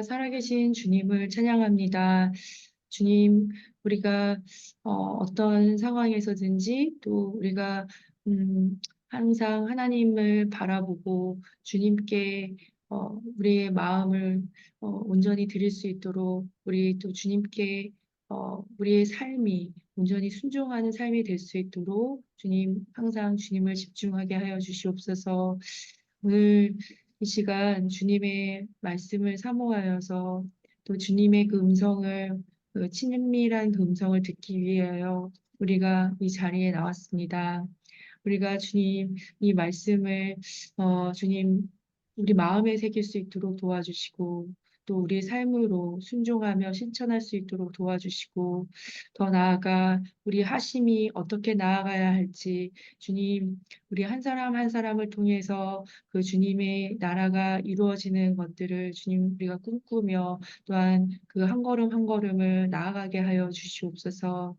살아계신 주님을 찬양합니다. 주님, 우리가 어떤 상황에서든지 또 우리가 항상 하나님을 바라보고 주님께 우리의 마음을 온전히 드릴 수 있도록 우리 또 주님께 우리의 삶이 온전히 순종하는 삶이 될 수 있도록 주님 항상 주님을 집중하게 하여 주시옵소서. 오늘 이 시간 주님의 말씀을 사모하여서 또 주님의 그 음성을 그 친밀한 그 음성을 듣기 위하여 우리가 이 자리에 나왔습니다. 우리가 주님 이 말씀을 주님 우리 마음에 새길 수 있도록 도와주시고 또 우리의 삶으로 순종하며 실천할 수 있도록 도와주시고 더 나아가 우리 하심이 어떻게 나아가야 할지 주님 우리 한 사람 한 사람을 통해서 그 주님의 나라가 이루어지는 것들을 주님 우리가 꿈꾸며 또한 그 한 걸음 한 걸음을 나아가게 하여 주시옵소서.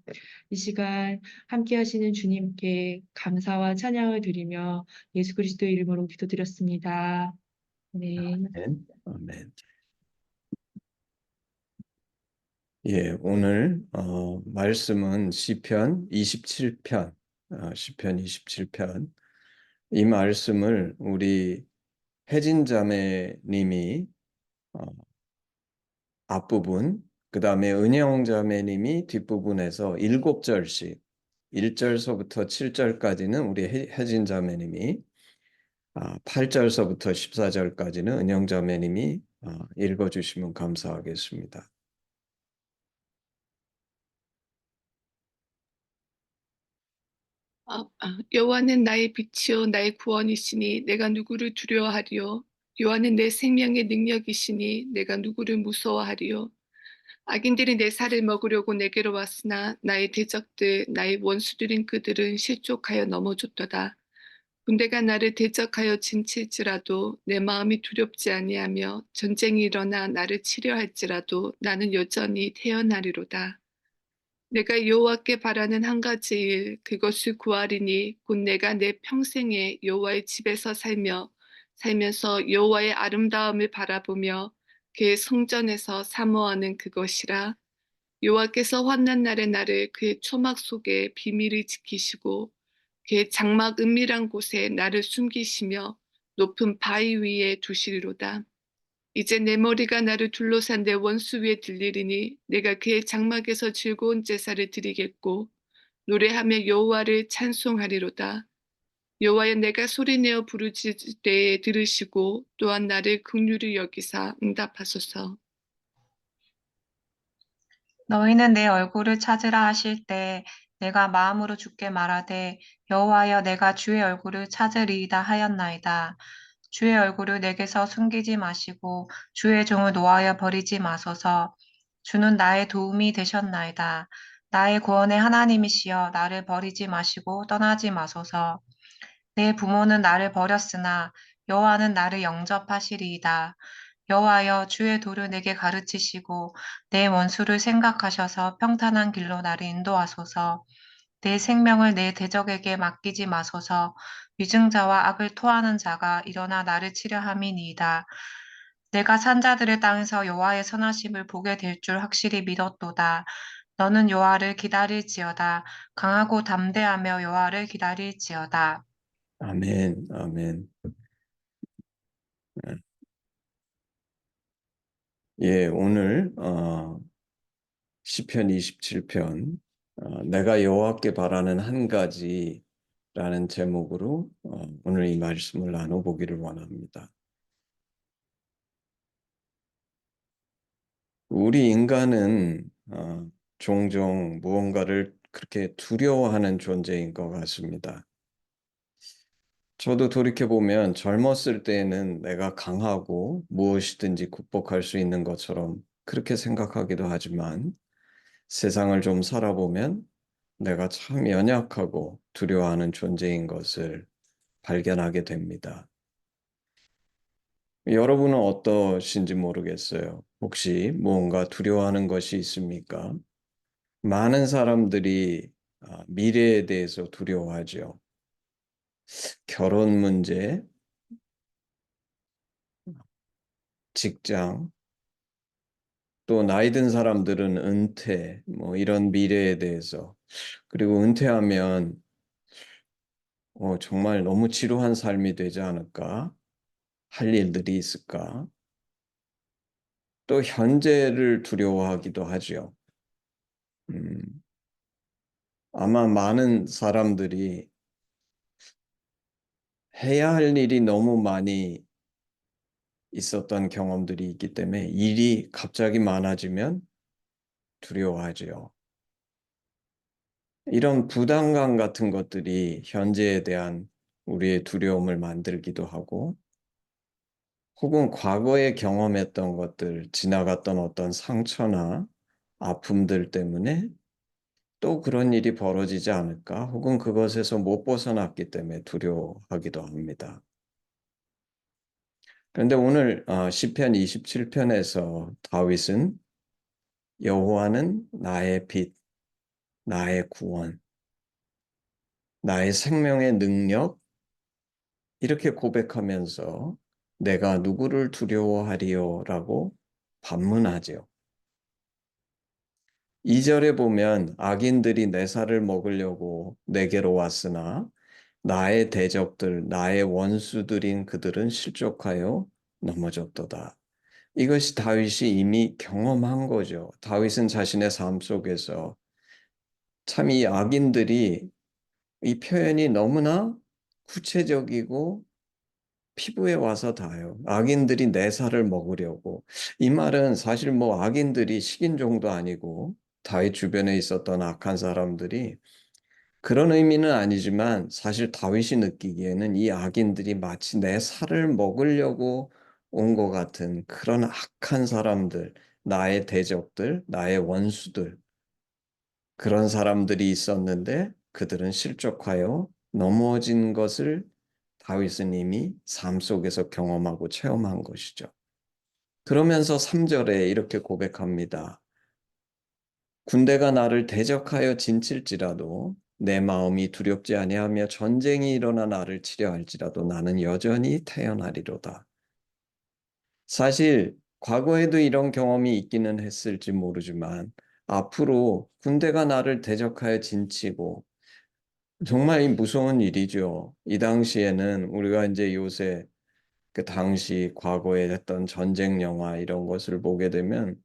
이 시간 함께 하시는 주님께 감사와 찬양을 드리며 예수 그리스도의 이름으로 기도드렸습니다. 네. 아멘. 아멘. 예, 오늘 말씀은 시편 27편, 시편 27편. 이 말씀을 우리 혜진 자매님이 앞부분, 그 다음에 은영 자매님이 뒷부분에서 7절씩 1절서부터 7절까지는 우리 혜진 자매님이 8절서부터 14절까지는 은영 자매님이 읽어주시면 감사하겠습니다. 여호와는 나의 빛이요 나의 구원이시니 내가 누구를 두려워하리요. 여호와는 내 생명의 능력이시니 내가 누구를 무서워하리요. 악인들이 내 살을 먹으려고 내게로 왔으나 나의 대적들 나의 원수들인 그들은 실족하여 넘어졌도다. 군대가 나를 대적하여 진칠지라도 내 마음이 두렵지 아니하며 전쟁이 일어나 나를 치려 할지라도 나는 여전히 태어나리로다. 내가 여호와께 바라는 한 가지 일, 그것을 구하리니 곧 내가 내 평생에 여호와의 집에서 살면서 여호와의 아름다움을 바라보며 그의 성전에서 사모하는 그것이라. 여호와께서 환난 날에 나를 그의 초막 속에 비밀을 지키시고 그의 장막 은밀한 곳에 나를 숨기시며 높은 바위 위에 두시리로다. 이제 내 머리가 나를 둘러싼 내 원수 위에 들리리니 내가 그의 장막에서 즐거운 제사를 드리겠고 노래하며 여호와를 찬송하리로다. 여호와여, 내가 소리내어 부르짖을 때에 들으시고 또한 나를 긍휼히 여기사 응답하소서. 너희는 내 얼굴을 찾으라 하실 때 내가 마음으로 주께 말하되 여호와여 내가 주의 얼굴을 찾으리이다 하였나이다. 주의 얼굴을 내게서 숨기지 마시고 주의 종을 노하여 버리지 마소서. 주는 나의 도움이 되셨나이다. 나의 구원의 하나님이시여 나를 버리지 마시고 떠나지 마소서. 내 부모는 나를 버렸으나 여호와는 나를 영접하시리이다. 여호와여 주의 도를 내게 가르치시고 내 원수를 생각하셔서 평탄한 길로 나를 인도하소서. 내 생명을 내 대적에게 맡기지 마소서. 위증자와 악을 토하는 자가 일어나 나를 치려 함이니이다. 내가 산자들의 땅에서 여호와의 선하심을 보게 될 줄 확실히 믿었도다. 너는 여호와를 기다릴지어다. 강하고 담대하며 여호와를 기다릴지어다. 아멘. 아멘. 예, 오늘 시편 27편 내가 여호와께 바라는 한 가지라는 제목으로 오늘 이 말씀을 나눠보기를 원합니다. 우리 인간은 종종 무언가를 그렇게 두려워하는 존재인 것 같습니다. 저도 돌이켜보면 젊었을 때에는 내가 강하고 무엇이든지 극복할 수 있는 것처럼 그렇게 생각하기도 하지만 세상을 좀 살아보면 내가 참 연약하고 두려워하는 존재인 것을 발견하게 됩니다. 여러분은 어떠신지 모르겠어요. 혹시 무언가 두려워하는 것이 있습니까? 많은 사람들이 미래에 대해서 두려워하죠. 결혼 문제, 직장, 또 나이 든 사람들은 은퇴, 뭐 이런 미래에 대해서, 그리고 은퇴하면 정말 너무 지루한 삶이 되지 않을까? 할 일들이 있을까? 또 현재를 두려워하기도 하죠. 음, 아마 많은 사람들이 해야 할 일이 너무 많이 있었던 경험들이 있기 때문에 일이 갑자기 많아지면 두려워하지요. 이런 부담감 같은 것들이 현재에 대한 우리의 두려움을 만들기도 하고, 혹은 과거에 경험했던 것들, 지나갔던 어떤 상처나 아픔들 때문에 또 그런 일이 벌어지지 않을까? 혹은 그것에서 못 벗어났기 때문에 두려워하기도 합니다. 그런데 오늘 시편 27편에서 다윗은 여호와는 나의 빛, 나의 구원, 나의 생명의 능력, 이렇게 고백하면서 내가 누구를 두려워하리요라고 반문하지요. 2절에 보면 악인들이 내 살을 먹으려고 내게로 왔으나 나의 대적들, 나의 원수들인 그들은 실족하여 넘어졌도다. 이것이 다윗이 이미 경험한 거죠. 다윗은 자신의 삶 속에서 참 이 악인들이, 이 표현이 너무나 구체적이고 피부에 와서 닿아요. 악인들이 내 살을 먹으려고. 이 말은 사실 뭐 악인들이 식인종도 아니고 다윗 주변에 있었던 악한 사람들이, 그런 의미는 아니지만 사실 다윗이 느끼기에는 이 악인들이 마치 내 살을 먹으려고 온 것 같은 그런 악한 사람들, 나의 대적들, 나의 원수들, 그런 사람들이 있었는데 그들은 실족하여 넘어진 것을 다윗은 이미 삶 속에서 경험하고 체험한 것이죠. 그러면서 3절에 이렇게 고백합니다. 군대가 나를 대적하여 진칠지라도 내 마음이 두렵지 아니하며 전쟁이 일어나 나를 치려 할지라도 나는 여전히 태어나리로다. 사실 과거에도 이런 경험이 있기는 했을지 모르지만 앞으로 군대가 나를 대적하여 진치고, 정말 무서운 일이죠. 이 당시에는 우리가 이제 요새 그 당시 과거에 했던 전쟁 영화 이런 것을 보게 되면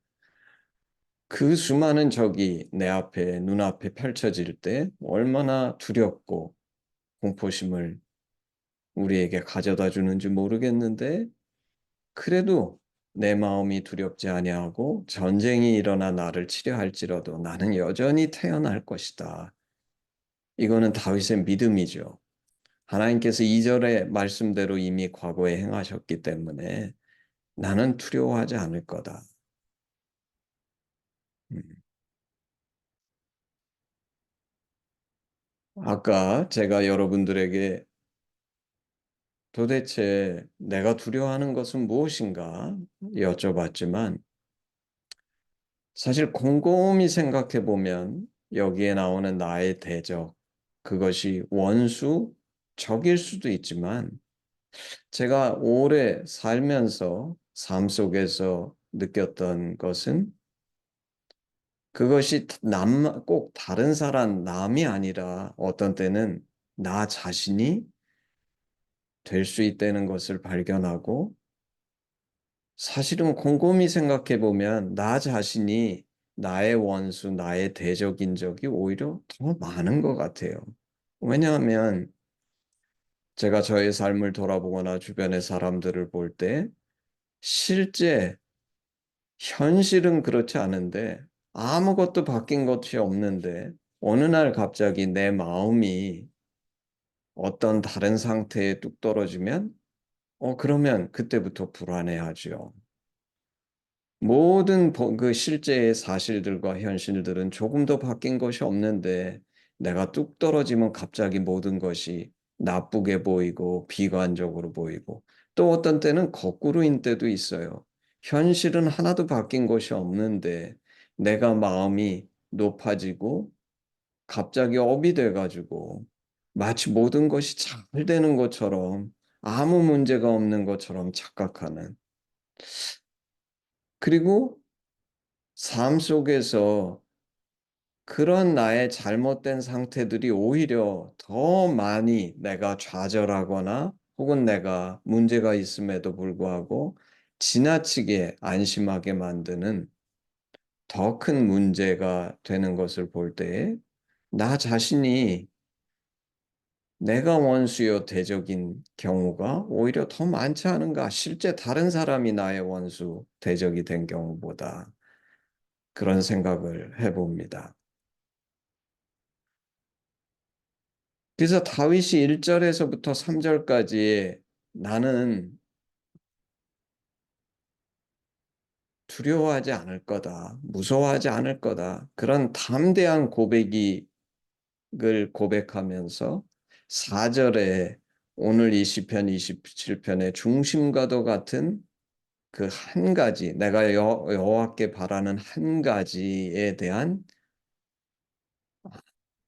그 수많은 적이 내 앞에, 눈앞에 펼쳐질 때 얼마나 두렵고 공포심을 우리에게 가져다 주는지 모르겠는데, 그래도 내 마음이 두렵지 아니하고 전쟁이 일어나 나를 치려 할지라도 나는 여전히 태어날 것이다. 이거는 다윗의 믿음이죠. 하나님께서 2절의 말씀대로 이미 과거에 행하셨기 때문에 나는 두려워하지 않을 거다. 음. 아까 제가 여러분들에게 도대체 내가 두려워하는 것은 무엇인가 여쭤봤지만, 사실 곰곰이 생각해 보면 여기에 나오는 나의 대적, 그것이 원수, 적일 수도 있지만, 제가 오래 살면서 삶 속에서 느꼈던 것은 그것이 꼭 다른 사람, 남이 아니라 어떤 때는 나 자신이 될 수 있다는 것을 발견하고, 사실은 곰곰이 생각해 보면 나 자신이 나의 원수, 나의 대적인 적이 오히려 더 많은 것 같아요. 왜냐하면 제가 저의 삶을 돌아보거나 주변의 사람들을 볼 때 실제 현실은 그렇지 않은데, 아무것도 바뀐 것이 없는데 어느 날 갑자기 내 마음이 어떤 다른 상태에 뚝 떨어지면 그러면 그때부터 불안해하죠. 모든 그 실제의 사실들과 현실들은 조금도 바뀐 것이 없는데 내가 뚝 떨어지면 갑자기 모든 것이 나쁘게 보이고 비관적으로 보이고, 또 어떤 때는 거꾸로인 때도 있어요. 현실은 하나도 바뀐 것이 없는데 내가 마음이 높아지고 갑자기 업이 돼가지고 마치 모든 것이 잘 되는 것처럼, 아무 문제가 없는 것처럼 착각하는, 그리고 삶 속에서 그런 나의 잘못된 상태들이 오히려 더 많이 내가 좌절하거나 혹은 내가 문제가 있음에도 불구하고 지나치게 안심하게 만드는 더 큰 문제가 되는 것을 볼 때에 나 자신이 내가 원수요 대적인 경우가 오히려 더 많지 않은가? 실제 다른 사람이 나의 원수 대적이 된 경우보다 그런 생각을 해봅니다. 그래서 다윗이 1절에서부터 3절까지 나는 두려워하지 않을 거다. 무서워하지 않을 거다. 그런 담대한 고백을 고백하면서 4절에 오늘 이 시편 27편의 중심과도 같은 그 한 가지, 내가 여호와께 바라는 한 가지에 대한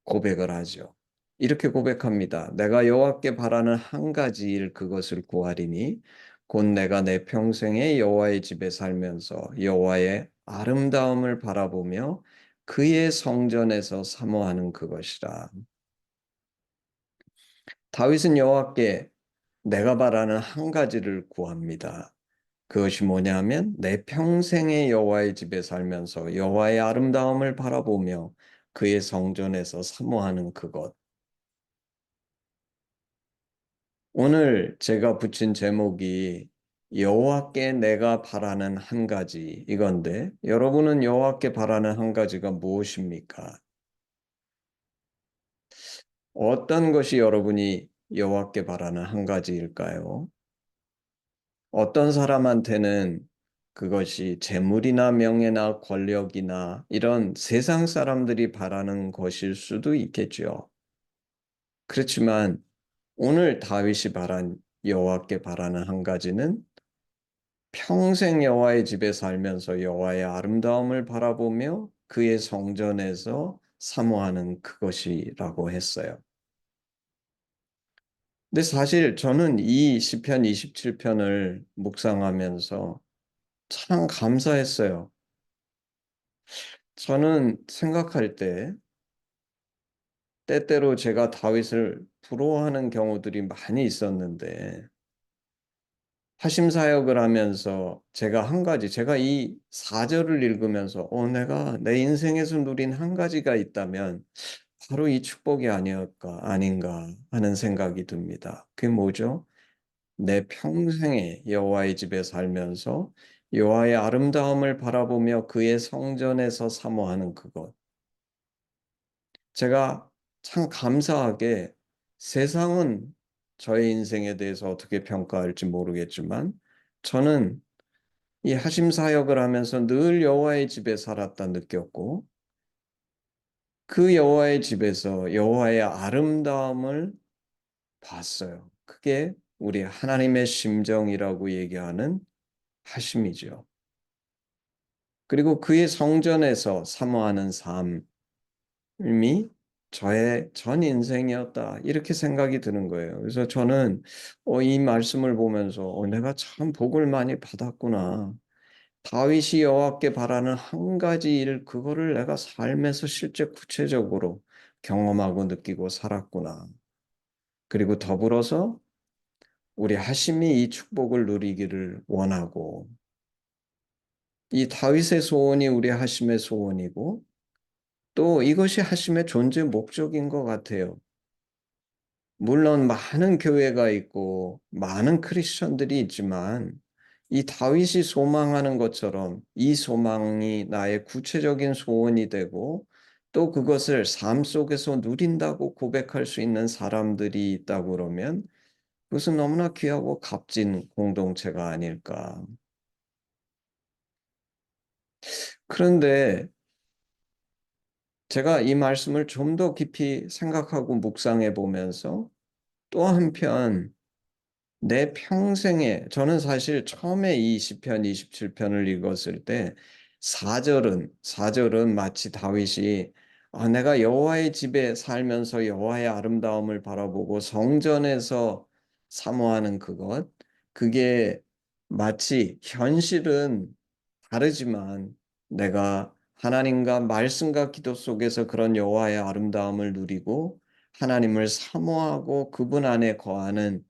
고백을 하죠. 이렇게 고백합니다. 내가 여호와께 바라는 한 가지 일 그것을 구하리니 곧 내가 내 평생에 여호와의 집에 살면서 여호와의 아름다움을 바라보며 그의 성전에서 사모하는 그것이라. 다윗은 여호와께 내가 바라는 한 가지를 구합니다. 그것이 뭐냐면 내 평생에 여호와의 집에 살면서 여호와의 아름다움을 바라보며 그의 성전에서 사모하는 그것. 오늘 제가 붙인 제목이 여호와께 내가 바라는 한 가지 이건데 여러분은 여호와께 바라는 한 가지가 무엇입니까? 어떤 것이 여러분이 여호와께 바라는 한 가지일까요? 어떤 사람한테는 그것이 재물이나 명예나 권력이나 이런 세상 사람들이 바라는 것일 수도 있겠죠. 그렇지만 오늘 다윗이 여호와께 바라는 한 가지는 평생 여호와의 집에 살면서 여호와의 아름다움을 바라보며 그의 성전에서 사모하는 그것이라고 했어요. 근데 사실 저는 이 시편 27편을 묵상하면서 참 감사했어요. 저는 생각할 때 때때로 제가 다윗을 부러워하는 경우들이 많이 있었는데 하심사역을 하면서 제가 이 4절을 읽으면서 내가 내 인생에서 누린 한 가지가 있다면 바로 이 축복이 아닌가 하는 생각이 듭니다. 그게 뭐죠? 내 평생에 여호와의 집에 살면서 여호와의 아름다움을 바라보며 그의 성전에서 사모하는 그것. 제가 참 감사하게 세상은 저의 인생에 대해서 어떻게 평가할지 모르겠지만 저는 이 하심 사역을 하면서 늘 여호와의 집에 살았다 느꼈고 그 여호와의 집에서 여호와의 아름다움을 봤어요. 그게 우리 하나님의 심정이라고 얘기하는 하심이죠. 그리고 그의 성전에서 사모하는 삶이 저의 전 인생이었다. 이렇게 생각이 드는 거예요. 그래서 저는 이 말씀을 보면서 내가 참 복을 많이 받았구나. 다윗이 여호와께 바라는 한 가지 일 그거를 내가 삶에서 실제 구체적으로 경험하고 느끼고 살았구나. 그리고 더불어서 우리 하심이 이 축복을 누리기를 원하고 이 다윗의 소원이 우리 하심의 소원이고 또 이것이 하심의 존재 목적인 것 같아요. 물론 많은 교회가 있고 많은 크리스천들이 있지만 이 다윗이 소망하는 것처럼 이 소망이 나의 구체적인 소원이 되고 또 그것을 삶 속에서 누린다고 고백할 수 있는 사람들이 있다고 그러면 그것은 너무나 귀하고 값진 공동체가 아닐까. 그런데 제가 이 말씀을 좀 더 깊이 생각하고 묵상해 보면서 또 한편 내 평생에 저는 사실 처음에 이 시편 27편을 읽었을 때 4절은 마치 다윗이 내가 여호와의 집에 살면서 여호와의 아름다움을 바라보고 성전에서 사모하는 그게 마치 현실은 다르지만 내가 하나님과 말씀과 기도 속에서 그런 여호와의 아름다움을 누리고 하나님을 사모하고 그분 안에 거하는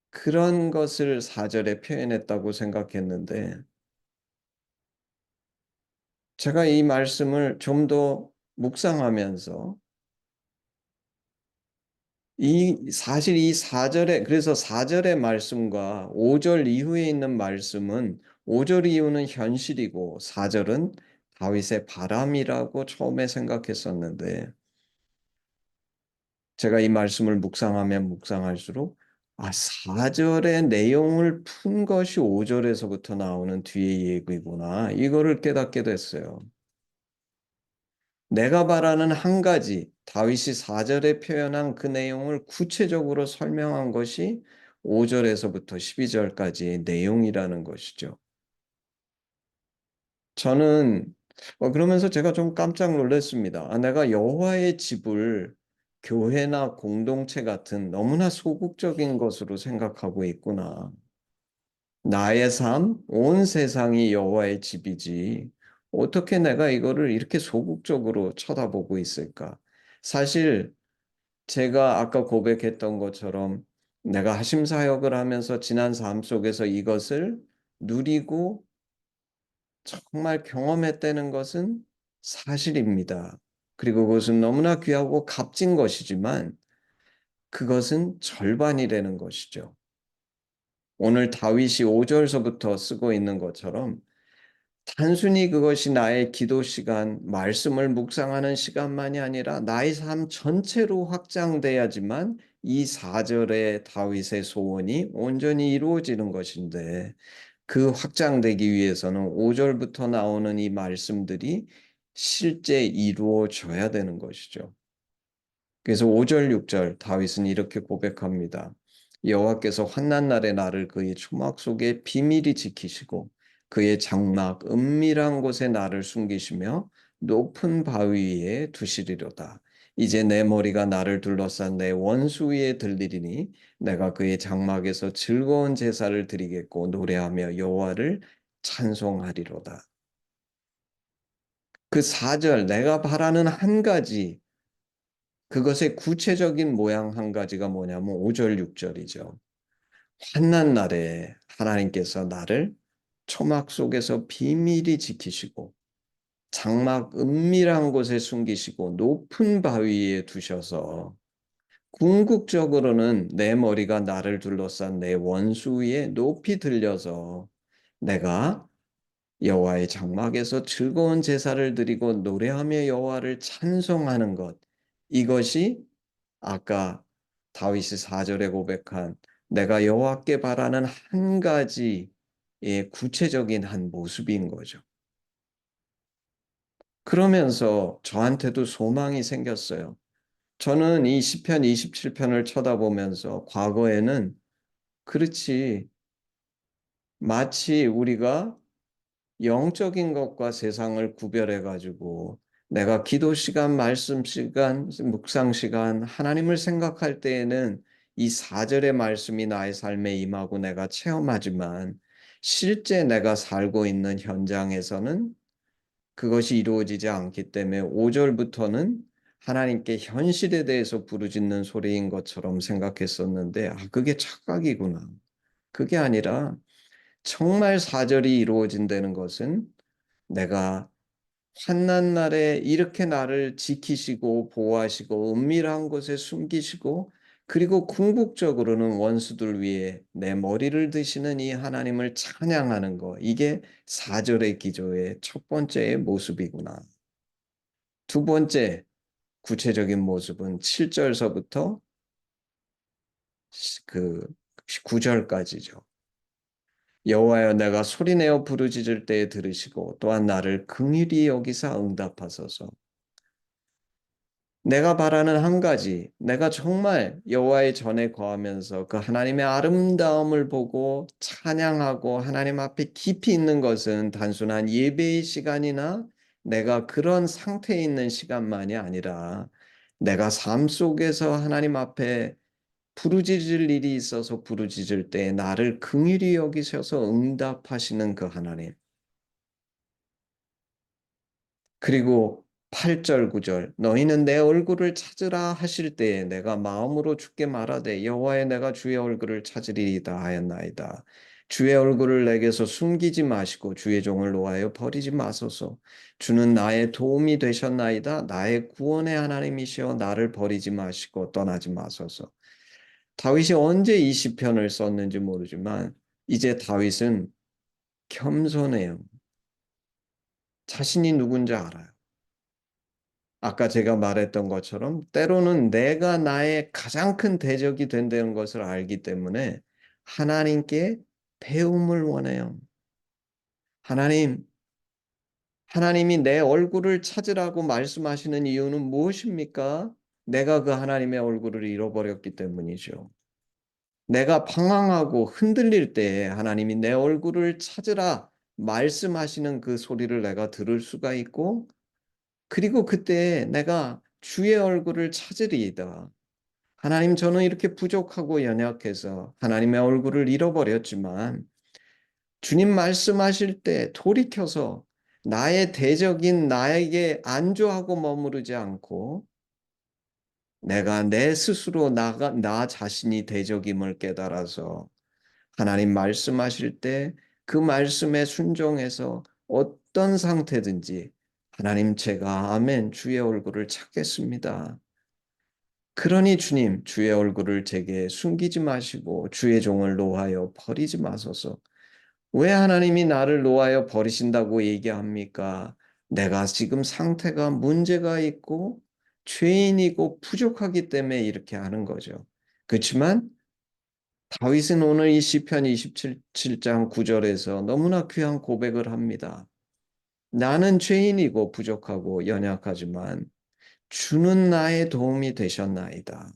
그런 것을 4절에 표현했다고 생각했는데 제가 이 말씀을 좀 더 묵상하면서 사실 이 4절에 그래서 4절의 말씀과 5절 이후에 있는 말씀은 5절 이후는 현실이고 4절은 다윗의 바람이라고 처음에 생각했었는데 제가 이 말씀을 묵상하면 묵상할수록 4절의 내용을 푼 것이 5절에서부터 나오는 뒤의 얘기구나. 이거를 깨닫게 됐어요. 내가 바라는 한 가지, 다윗이 4절에 표현한 그 내용을 구체적으로 설명한 것이 5절에서부터 12절까지의 내용이라는 것이죠. 저는 그러면서 제가 좀 깜짝 놀랐습니다. 내가 여호와의 집을 교회나 공동체 같은 너무나 소극적인 것으로 생각하고 있구나. 나의 삶, 온 세상이 여호와의 집이지. 어떻게 내가 이거를 이렇게 소극적으로 쳐다보고 있을까? 사실 제가 아까 고백했던 것처럼 내가 하심사역을 하면서 지난 삶 속에서 이것을 누리고 정말 경험했다는 것은 사실입니다. 그리고 그것은 너무나 귀하고 값진 것이지만 그것은 절반이라는 것이죠. 오늘 다윗이 5절서부터 쓰고 있는 것처럼 단순히 그것이 나의 기도 시간, 말씀을 묵상하는 시간만이 아니라 나의 삶 전체로 확장돼야지만 이 4절의 다윗의 소원이 온전히 이루어지는 것인데 그 확장되기 위해서는 5절부터 나오는 이 말씀들이 실제 이루어져야 되는 것이죠. 그래서 5절, 6절 다윗은 이렇게 고백합니다. 여호와께서 환난 날에 나를 그의 초막 속에 비밀히 지키시고 그의 장막 은밀한 곳에 나를 숨기시며 높은 바위 위에 두시리로다. 이제 내 머리가 나를 둘러싼 내 원수 위에 들리리니 내가 그의 장막에서 즐거운 제사를 드리겠고 노래하며 여호와를 찬송하리로다. 그 4절 내가 바라는 한 가지 그것의 구체적인 모양 한 가지가 뭐냐면 5절, 6절이죠. 환난 날에 하나님께서 나를 초막 속에서 비밀히 지키시고 장막 은밀한 곳에 숨기시고 높은 바위에 두셔서 궁극적으로는 내 머리가 나를 둘러싼 내 원수 위에 높이 들려서 내가 여호와의 장막에서 즐거운 제사를 드리고 노래하며 여호와를 찬송하는 것 이것이 아까 다윗이 4절에 고백한 내가 여호와께 바라는 한 가지의 구체적인 한 모습인 거죠. 그러면서 저한테도 소망이 생겼어요. 저는 이 시편 27편을 쳐다보면서 과거에는 그렇지 마치 우리가 영적인 것과 세상을 구별해 가지고 내가 기도 시간, 말씀 시간, 묵상 시간, 하나님을 생각할 때에는 이 4절의 말씀이 나의 삶에 임하고 내가 체험하지만 실제 내가 살고 있는 현장에서는 그것이 이루어지지 않기 때문에 5절부터는 하나님께 현실에 대해서 부르짖는 소리인 것처럼 생각했었는데 그게 착각이구나. 그게 아니라 정말 4절이 이루어진다는 것은 내가 환난 날에 이렇게 나를 지키시고 보호하시고 은밀한 곳에 숨기시고 그리고 궁극적으로는 원수들 위에 내 머리를 드시는 이 하나님을 찬양하는 것. 이게 4절의 기조의 첫 번째의 모습이구나. 두 번째 구체적인 모습은 7절서부터 그 9절까지죠. 여호와여 내가 소리내어 부르짖을 때에 들으시고 또한 나를 긍휼히 여기사 응답하소서. 내가 바라는 한 가지, 내가 정말 여호와의 전에 거하면서 그 하나님의 아름다움을 보고 찬양하고 하나님 앞에 깊이 있는 것은 단순한 예배의 시간이나 내가 그런 상태에 있는 시간만이 아니라 내가 삶 속에서 하나님 앞에 부르짖을 일이 있어서 부르짖을 때 나를 긍휼히 여기셔서 응답하시는 그 하나님. 그리고 8절 9절 너희는 내 얼굴을 찾으라 하실 때에 내가 마음으로 주께 말하되 여호와여 내가 주의 얼굴을 찾으리이다 하였나이다. 주의 얼굴을 내게서 숨기지 마시고 주의 종을 노하여 버리지 마소서. 주는 나의 도움이 되셨나이다. 나의 구원의 하나님이시여 나를 버리지 마시고 떠나지 마소서. 다윗이 언제 이 시편을 썼는지 모르지만 이제 다윗은 겸손해요. 자신이 누군지 알아요. 아까 제가 말했던 것처럼 때로는 내가 나의 가장 큰 대적이 된다는 것을 알기 때문에 하나님께 배움을 원해요. 하나님이 내 얼굴을 찾으라고 말씀하시는 이유는 무엇입니까? 내가 그 하나님의 얼굴을 잃어버렸기 때문이죠. 내가 방황하고 흔들릴 때에 하나님이 내 얼굴을 찾으라 말씀하시는 그 소리를 내가 들을 수가 있고, 그리고 그때 내가 주의 얼굴을 찾으리이다. 하나님, 저는 이렇게 부족하고 연약해서 하나님의 얼굴을 잃어버렸지만 주님 말씀하실 때 돌이켜서 나의 대적인 나에게 안주하고 머무르지 않고 내가 내 스스로 나 자신이 대적임을 깨달아서 하나님 말씀하실 때 그 말씀에 순종해서 어떤 상태든지 하나님 제가 아멘 주의 얼굴을 찾겠습니다. 그러니 주님 주의 얼굴을 제게 숨기지 마시고 주의 종을 노하여 버리지 마소서. 왜 하나님이 나를 노하여 버리신다고 얘기합니까? 내가 지금 상태가 문제가 있고 죄인이고 부족하기 때문에 이렇게 하는 거죠. 그렇지만 다윗은 오늘 이 시편 27장 9절에서 너무나 귀한 고백을 합니다. 나는 죄인이고 부족하고 연약하지만 주는 나의 도움이 되셨나이다.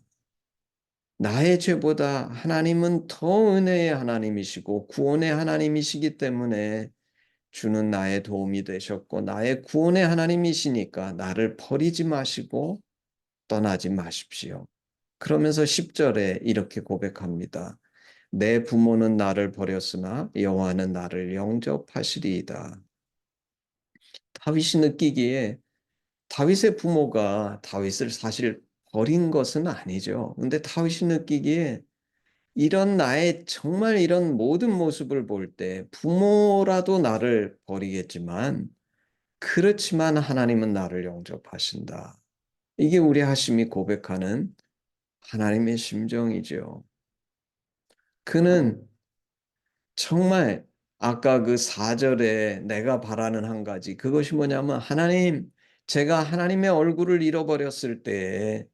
나의 죄보다 하나님은 더 은혜의 하나님이시고 구원의 하나님이시기 때문에 주는 나의 도움이 되셨고 나의 구원의 하나님이시니까 나를 버리지 마시고 떠나지 마십시오. 그러면서 10절에 이렇게 고백합니다. 내 부모는 나를 버렸으나 여호와는 나를 영접하시리이다. 다윗이 느끼기에 다윗의 부모가 다윗을 사실 버린 것은 아니죠. 근데 다윗이 느끼기에 이런 나의 정말 이런 모든 모습을 볼 때 부모라도 나를 버리겠지만 그렇지만 하나님은 나를 영접하신다. 이게 우리 하심이 고백하는 하나님의 심정이죠. 그는 정말 아까 그 4절에 내가 바라는 한 가지 그것이 뭐냐면 하나님 제가 하나님의 얼굴을 잃어버렸을 때에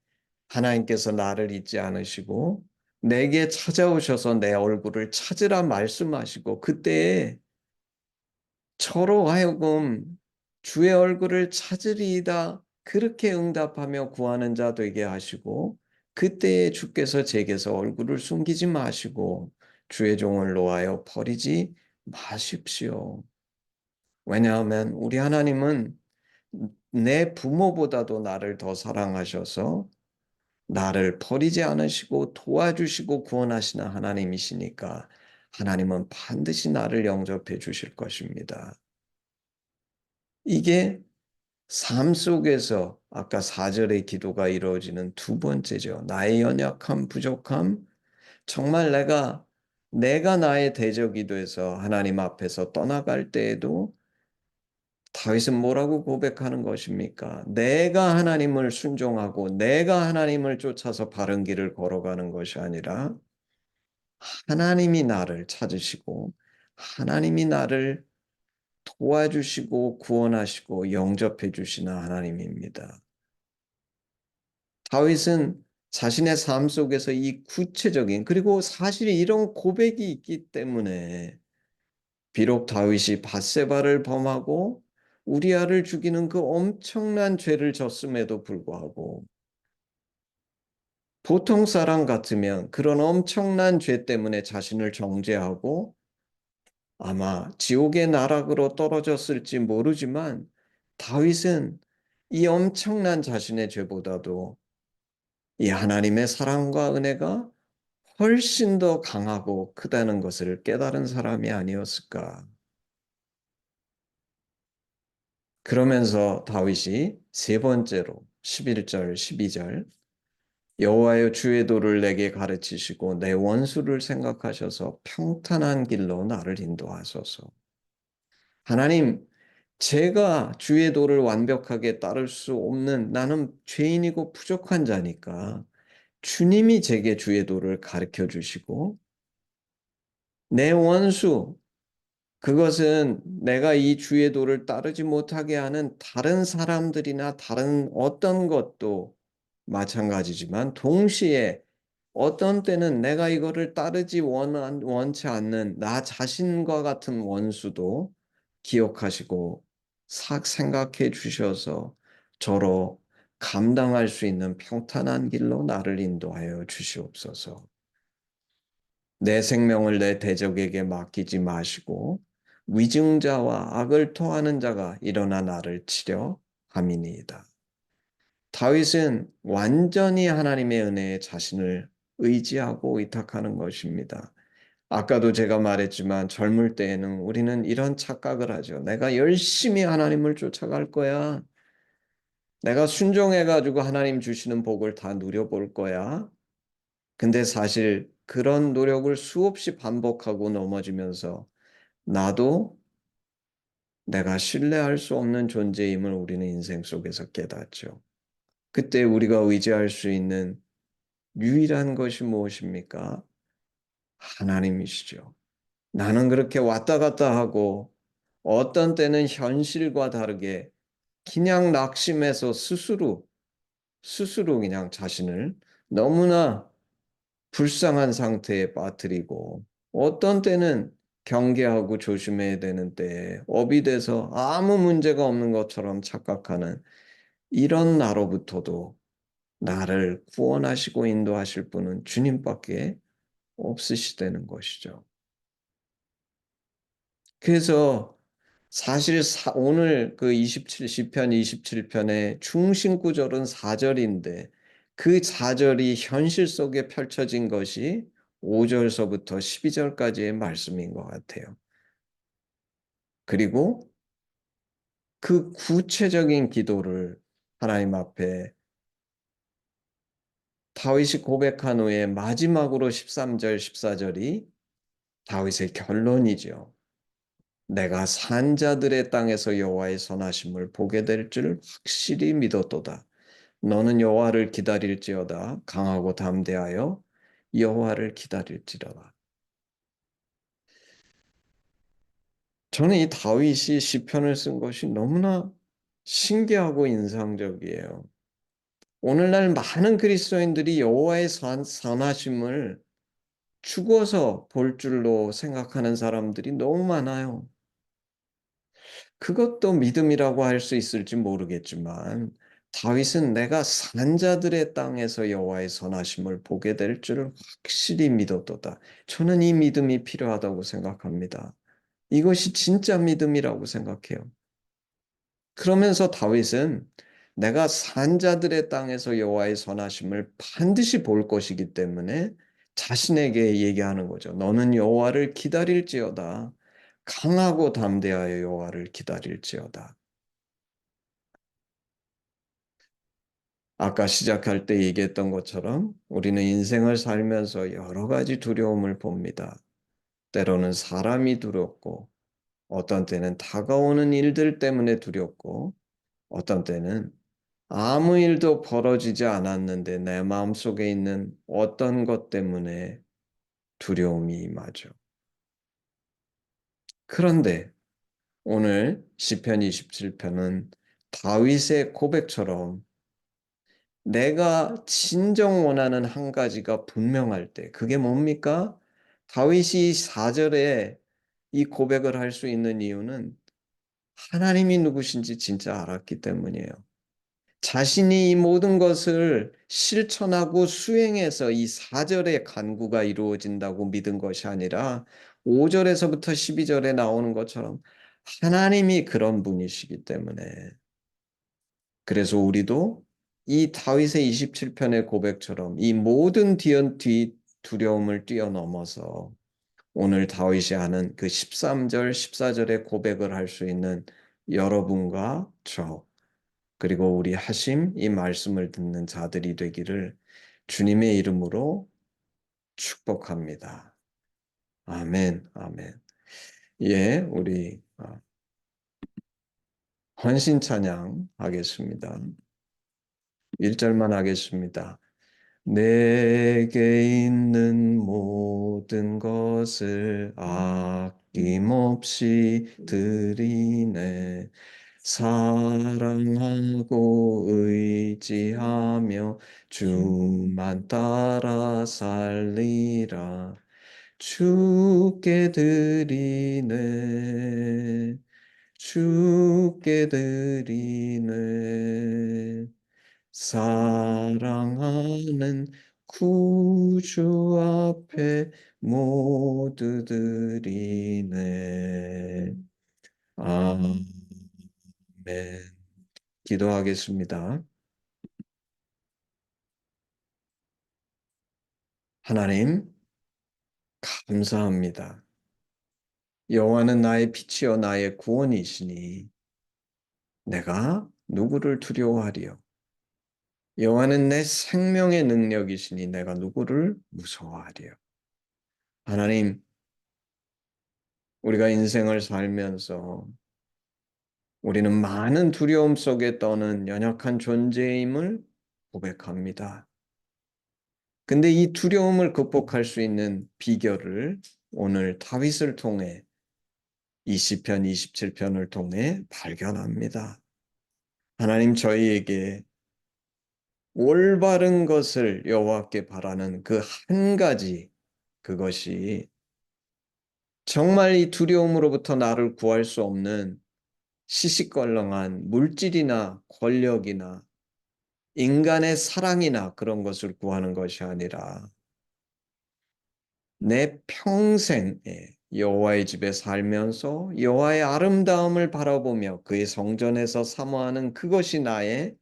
하나님께서 나를 잊지 않으시고 내게 찾아오셔서 내 얼굴을 찾으라 말씀하시고 그때에 저로 하여금 주의 얼굴을 찾으리이다 그렇게 응답하며 구하는 자 되게 하시고 그때에 주께서 제게서 얼굴을 숨기지 마시고 주의 종을 놓아여 버리지 마십시오. 왜냐하면 우리 하나님은 내 부모보다도 나를 더 사랑하셔서 나를 버리지 않으시고 도와주시고 구원하시는 하나님이시니까 하나님은 반드시 나를 영접해 주실 것입니다. 이게 삶 속에서 아까 4절의 기도가 이루어지는 두 번째죠. 나의 연약함, 부족함, 정말 내가 나의 대적이 돼서 하나님 앞에서 떠나갈 때에도 다윗은 뭐라고 고백하는 것입니까? 내가 하나님을 순종하고 내가 하나님을 쫓아서 바른 길을 걸어가는 것이 아니라 하나님이 나를 찾으시고 하나님이 나를 도와주시고 구원하시고 영접해 주시는 하나님입니다. 다윗은 자신의 삶 속에서 이 구체적인 그리고 사실 이런 고백이 있기 때문에 비록 다윗이 밧세바를 범하고 우리아를 죽이는 그 엄청난 죄를 졌음에도 불구하고 보통 사람 같으면 그런 엄청난 죄 때문에 자신을 정죄하고 아마 지옥의 나락으로 떨어졌을지 모르지만 다윗은 이 엄청난 자신의 죄보다도 이 하나님의 사랑과 은혜가 훨씬 더 강하고 크다는 것을 깨달은 사람이 아니었을까. 그러면서 다윗이 세 번째로 11절, 12절 여호와여 주의 도를 내게 가르치시고 내 원수를 생각하셔서 평탄한 길로 나를 인도하소서. 하나님, 제가 주의 도를 완벽하게 따를 수 없는 나는 죄인이고 부족한 자니까 주님이 제게 주의 도를 가르쳐 주시고 내 원수, 그것은 내가 이 주의 도를 따르지 못하게 하는 다른 사람들이나 다른 어떤 것도 마찬가지지만 동시에 어떤 때는 내가 이거를 따르지 원치 않는 나 자신과 같은 원수도 기억하시고 생각해 주셔서 저로 감당할 수 있는 평탄한 길로 나를 인도하여 주시옵소서. 내 생명을 내 대적에게 맡기지 마시고 위증자와 악을 토하는 자가 일어나 나를 치려 함이니이다. 다윗은 완전히 하나님의 은혜에 자신을 의지하고 의탁하는 것입니다. 아까도 제가 말했지만 젊을 때에는 우리는 이런 착각을 하죠. 내가 열심히 하나님을 쫓아갈 거야. 내가 순종해가지고 하나님 주시는 복을 다 누려볼 거야. 근데 사실 그런 노력을 수없이 반복하고 넘어지면서 나도 내가 신뢰할 수 없는 존재임을 우리는 인생 속에서 깨닫죠. 그때 우리가 의지할 수 있는 유일한 것이 무엇입니까? 하나님이시죠. 나는 그렇게 왔다 갔다 하고 어떤 때는 현실과 다르게 그냥 낙심해서 스스로 그냥 자신을 너무나 불쌍한 상태에 빠뜨리고 어떤 때는 경계하고 조심해야 되는 때에 업이 돼서 아무 문제가 없는 것처럼 착각하는 이런 나로부터도 나를 구원하시고 인도하실 분은 주님밖에 없으시다는 것이죠. 그래서 사실 오늘 그 시편 27편의 중심 구절은 4절인데 그 4절이 현실 속에 펼쳐진 것이 5절서부터 12절까지의 말씀인 것 같아요. 그리고 그 구체적인 기도를 하나님 앞에 다윗이 고백한 후에 마지막으로 13절, 14절이 다윗의 결론이죠. 내가 산자들의 땅에서 여호와의 선하심을 보게 될 줄 확실히 믿었도다. 너는 여호와를 기다릴지어다. 강하고 담대하여 여호와를 기다릴지어다. 저는 이 다윗이 시편을 쓴 것이 너무나 신기하고 인상적이에요. 오늘날 많은 그리스도인들이 여호와의 선하심을 죽어서 볼 줄로 생각하는 사람들이 너무 많아요. 그것도 믿음이라고 할 수 있을지 모르겠지만 다윗은 내가 산자들의 땅에서 여호와의 선하심을 보게 될 줄 확실히 믿었도다. 저는 이 믿음이 필요하다고 생각합니다. 이것이 진짜 믿음이라고 생각해요. 그러면서 다윗은 내가 산자들의 땅에서 여호와의 선하심을 반드시 볼 것이기 때문에 자신에게 얘기하는 거죠. 너는 여호와를 기다릴지어다. 강하고 담대하여 여호와를 기다릴지어다. 아까 시작할 때 얘기했던 것처럼 우리는 인생을 살면서 여러 가지 두려움을 봅니다. 때로는 사람이 두렵고 어떤 때는 다가오는 일들 때문에 두렵고 어떤 때는 아무 일도 벌어지지 않았는데 내 마음속에 있는 어떤 것 때문에 두려움이 임하죠. 그런데 오늘 시편 27편은 다윗의 고백처럼 내가 진정 원하는 한 가지가 분명할 때 그게 뭡니까? 다윗이 4절에 이 고백을 할 수 있는 이유는 하나님이 누구신지 진짜 알았기 때문이에요. 자신이 이 모든 것을 실천하고 수행해서 이 4절의 간구가 이루어진다고 믿은 것이 아니라 5절에서부터 12절에 나오는 것처럼 하나님이 그런 분이시기 때문에 그래서 우리도 이 다윗의 27편의 고백처럼 이 모든 두려움을 뛰어넘어서 오늘 다윗이 하는 그 13절, 14절의 고백을 할 수 있는 여러분과 저, 그리고 우리 하심 이 말씀을 듣는 자들이 되기를 주님의 이름으로 축복합니다. 아멘, 아멘. 예, 우리 헌신 찬양 하겠습니다. 1절만 하겠습니다. 내게 있는 모든 것을 아낌없이 드리네. 사랑하고 의지하며 주만 따라 살리라. 주께 드리네. 주께 드리네. 사랑하는 구주 앞에 모두 드리네. 아멘. 기도하겠습니다. 하나님, 감사합니다. 여호와는 나의 빛이요 나의 구원이시니 내가 누구를 두려워하리요? 여호와는 내 생명의 능력이시니 내가 누구를 무서워하리요? 하나님, 우리가 인생을 살면서 우리는 많은 두려움 속에 떠는 연약한 존재임을 고백합니다. 근데 이 두려움을 극복할 수 있는 비결을 오늘 다윗을 통해 20편, 27편을 통해 발견합니다. 하나님 저희에게 올바른 것을 여호와께 바라는 그 한 가지, 그것이 정말 이 두려움으로부터 나를 구할 수 없는 시시껄렁한 물질이나 권력이나 인간의 사랑이나 그런 것을 구하는 것이 아니라 내 평생에 여호와의 집에 살면서 여호와의 아름다움을 바라보며 그의 성전에서 사모하는 그것이 나의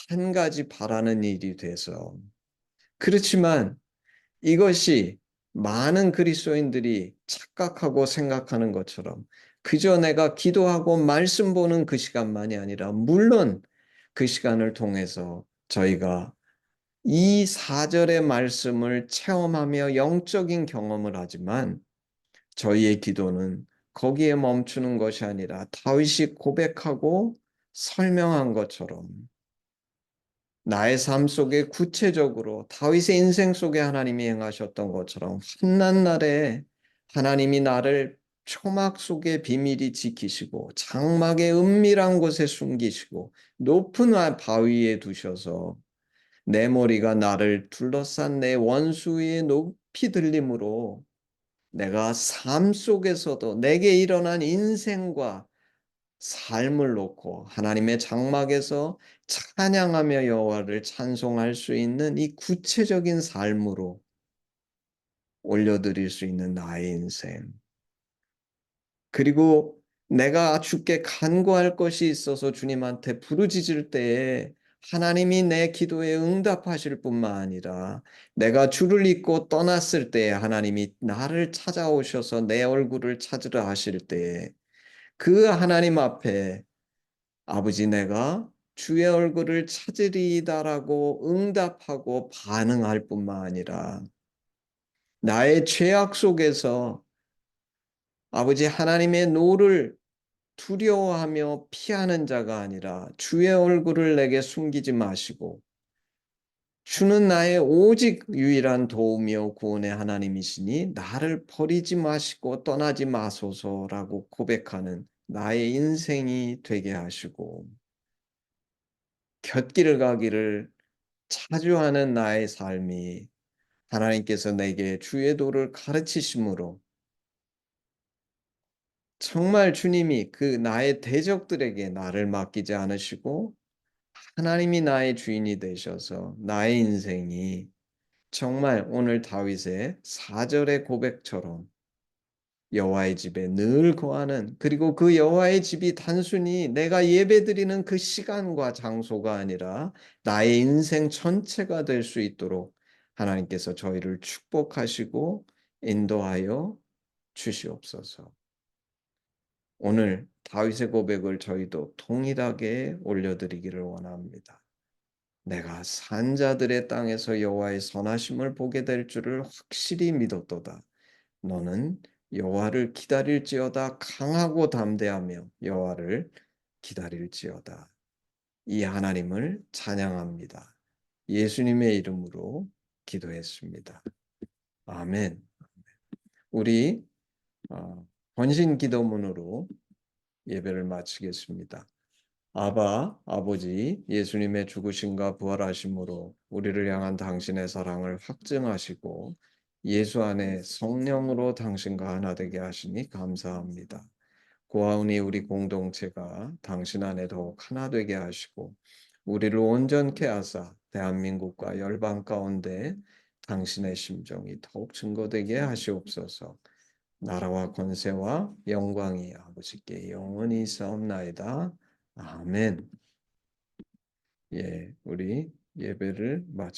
한 가지 바라는 일이 돼서, 그렇지만 이것이 많은 그리스도인들이 착각하고 생각하는 것처럼 그저 내가 기도하고 말씀 보는 그 시간만이 아니라, 물론 그 시간을 통해서 저희가 이 4절의 말씀을 체험하며 영적인 경험을 하지만 저희의 기도는 거기에 멈추는 것이 아니라 다윗이 고백하고 설명한 것처럼 나의 삶 속에 구체적으로 다윗의 인생 속에 하나님이 행하셨던 것처럼 한낱날에 하나님이 나를 초막 속에 비밀히 지키시고 장막의 은밀한 곳에 숨기시고 높은 바위에 두셔서 내 머리가 나를 둘러싼 내 원수의 높이 들림으로 내가 삶 속에서도 내게 일어난 인생과 삶을 놓고 하나님의 장막에서 찬양하며 여호와를 찬송할 수 있는 이 구체적인 삶으로 올려드릴 수 있는 나의 인생. 그리고 내가 주께 간구할 것이 있어서 주님한테 부르짖을 때에 하나님이 내 기도에 응답하실 뿐만 아니라 내가 주를 잊고 떠났을 때에 하나님이 나를 찾아오셔서 내 얼굴을 찾으라 하실 때에 그 하나님 앞에 아버지 내가 주의 얼굴을 찾으리이다라고 응답하고 반응할 뿐만 아니라 나의 죄악 속에서 아버지 하나님의 노를 두려워하며 피하는 자가 아니라 주의 얼굴을 내게 숨기지 마시고 주는 나의 오직 유일한 도우며 구원의 하나님이시니 나를 버리지 마시고 떠나지 마소서라고 고백하는 나의 인생이 되게 하시고 곁길을 가기를 자주 하는 나의 삶이 하나님께서 내게 주의 도를 가르치심으로 정말 주님이 그 나의 대적들에게 나를 맡기지 않으시고 하나님이 나의 주인이 되셔서 나의 인생이 정말 오늘 다윗의 4절의 고백처럼 여호와의 집에 늘 거하는, 그리고 그 여호와의 집이 단순히 내가 예배드리는 그 시간과 장소가 아니라 나의 인생 전체가 될 수 있도록 하나님께서 저희를 축복하시고 인도하여 주시옵소서. 오늘 다윗의 고백을 저희도 동일하게 올려드리기를 원합니다. 내가 산자들의 땅에서 여호와의 선하심을 보게 될 줄을 확실히 믿었도다. 너는 여호와를 기다릴지어다. 강하고 담대하며 여호와를 기다릴지어다. 이 하나님을 찬양합니다. 예수님의 이름으로 기도했습니다. 아멘. 우리 헌신 기도문으로 예배를 마치겠습니다. 아버지, 예수님의 죽으심과 부활하심으로 우리를 향한 당신의 사랑을 확증하시고 예수 안에 성령으로 당신과 하나 되게 하시니 감사합니다. 고아우니 우리 공동체가 당신 안에 더욱 하나 되게 하시고 우리를 온전케 하사 대한민국과 열방 가운데 당신의 심정이 더욱 증거되게 하시옵소서. 나라와 권세와 영광이 아버지께 영원히 있사옵나이다. 아멘. 예, 우리 예배를 마쳤습니다.